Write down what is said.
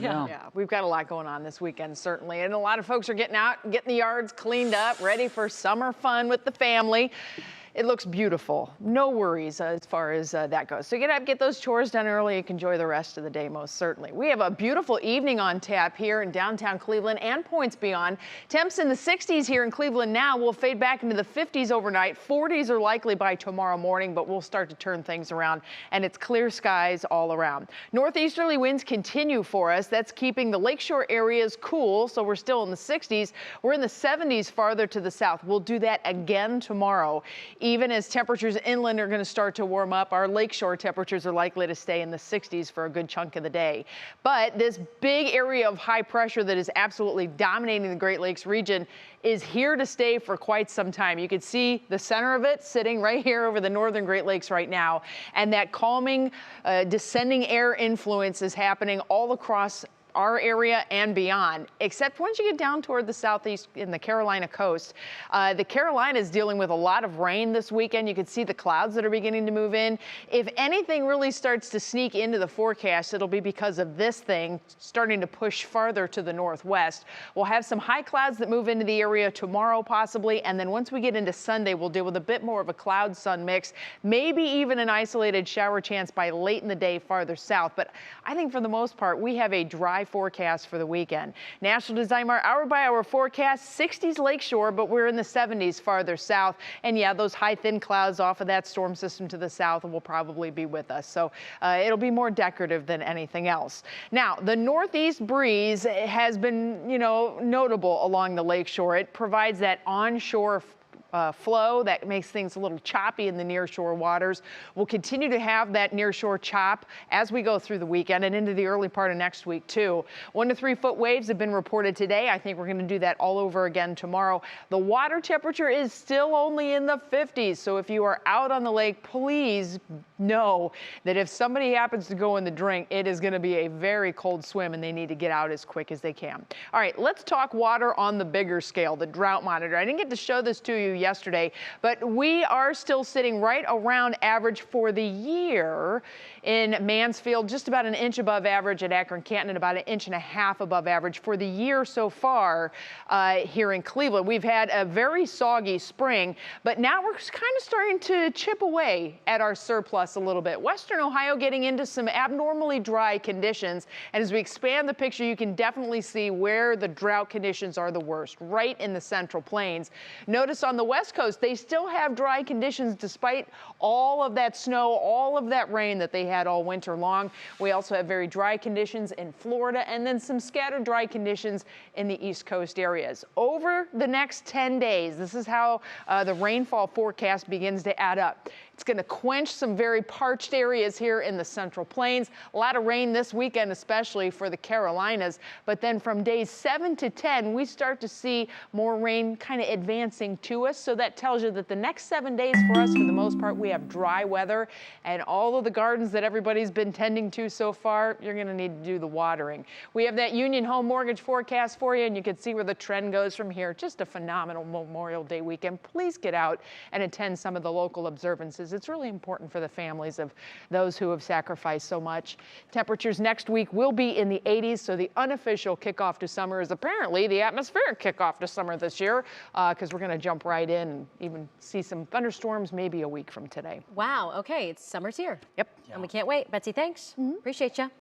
Yeah, we've got a lot going on this weekend, certainly. And a lot of folks are getting out, getting the yards cleaned up, ready for summer fun with the family. It looks beautiful. No worries as far as that goes. So get up, get those chores done early. You can enjoy the rest of the day, most certainly. We have a beautiful evening on tap here in downtown Cleveland and points beyond. Temps in the 60s here in Cleveland now. Will fade back into the 50s overnight. 40s are likely by tomorrow morning, but we'll start to turn things around, and it's clear skies all around. Northeasterly winds continue for us. That's keeping the lakeshore areas cool, so we're still in the 60s. We're in the 70s farther to the south. We'll do that again tomorrow. Even as temperatures inland are going to start to warm up, our lakeshore temperatures are likely to stay in the 60s for a good chunk of the day. But this big area of high pressure that is absolutely dominating the Great Lakes region is here to stay for quite some time. You can see the center of it sitting right here over the northern Great Lakes right now. And that calming, descending air influence is happening all across our area and beyond, except once you get down toward the southeast in the Carolina coast. The Carolinas dealing with a lot of rain this weekend. You can see the clouds that are beginning to move in. If anything really starts to sneak into the forecast, it'll be because of this thing starting to push farther to the northwest. We'll have some high clouds that move into the area tomorrow possibly, and then once we get into Sunday, we'll deal with a bit more of a cloud-sun mix, maybe even an isolated shower chance by late in the day farther south. But I think for the most part, we have a dry forecast for the weekend. National Design Mart hour-by-hour forecast, 60s lakeshore, but we're in the 70s farther south. And yeah, those high thin clouds off of that storm system to the south will probably be with us. So it'll be more decorative than anything else. Now, the northeast breeze has been, notable along the lakeshore. It provides that onshore flow that makes things a little choppy in the nearshore waters. We'll continue to have that nearshore chop as we go through the weekend and into the early part of next week too. 1 to 3 foot waves have been reported today. I think we're going to do that all over again tomorrow. The water temperature is still only in the 50s. So if you are out on the lake, please know that if somebody happens to go in the drink, it is going to be a very cold swim and they need to get out as quick as they can. All right, let's talk water on the bigger scale, the drought monitor. I didn't get to show this to you yesterday, but we are still sitting right around average for the year in Mansfield, just about an inch above average at Akron-Canton and about an inch and a half above average for the year so far here in Cleveland. We've had a very soggy spring, but now we're kind of starting to chip away at our surplus a little bit. Western Ohio getting into some abnormally dry conditions, and as we expand the picture, you can definitely see where the drought conditions are the worst, right in the Central Plains. Notice on the West Coast, they still have dry conditions despite all of that snow, all of that rain that they had all winter long. We also have very dry conditions in Florida and then some scattered dry conditions in the East Coast areas. Over the next 10 days, this is how the rainfall forecast begins to add up. It's going to quench some very parched areas here in the Central Plains. A lot of rain this weekend, especially for the Carolinas. But then from days 7 to 10, we start to see more rain kind of advancing to us. So that tells you that the next 7 days for us, for the most part, we have dry weather. And all of the gardens that everybody's been tending to so far, you're going to need to do the watering. We have that Union Home Mortgage forecast for you, and you can see where the trend goes from here. Just a phenomenal Memorial Day weekend. Please get out and attend some of the local observances. It's really important for the families of those who have sacrificed so much. Temperatures next week will be in the 80s, so the unofficial kickoff to summer is apparently the atmospheric kickoff to summer this year, because we're going to jump right in and even see some thunderstorms maybe a week from today. Wow, okay, it's summer's here. Yep. And we can't wait. Betsy, thanks. Appreciate you.